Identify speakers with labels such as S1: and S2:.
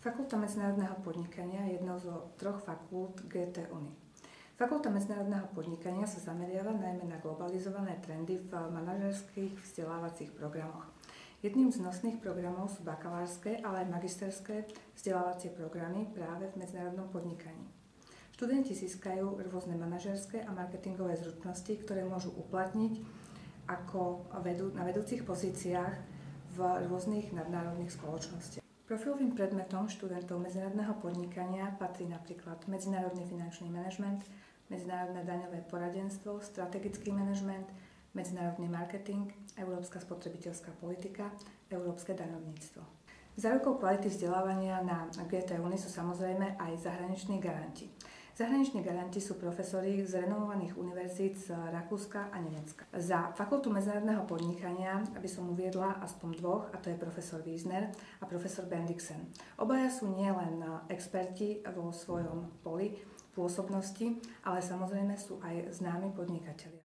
S1: Fakulta medzinárodného podnikania je jednou zo troch fakult GT Uni. Fakulta medzinárodného podnikania sa zameriava najmä na globalizované trendy v manažerských vzdelávacích programoch. Jedným z nosných programov sú bakalárske, ale aj magisterské vzdelávacie programy práve v medzinárodnom podnikaní. Študenti získajú rôzne manažerské a marketingové zručnosti, ktoré môžu uplatniť na vedúcich pozíciách v rôznych nadnárodných spoločnostiach. Profilovým predmetom študentov medzinárodného podnikania patrí napríklad medzinárodný finančný manažment, medzinárodné daňové poradenstvo, strategický manažment, medzinárodný marketing, európska spotrebiteľská politika, európske daňovníctvo. Zárukou kvality vzdelávania na GT Uni sú samozrejme aj zahraniční garanti. Zahraniční garanti sú profesori z renomovaných univerzít z Rakúska a Nemecka. Za fakultu medzinárodného podnikania by som uviedla aspoň dvoch, a to je profesor Wiesner a profesor Bendixen. Obaja sú nielen experti vo svojom poli pôsobnosti, ale samozrejme sú aj známi podnikatelia.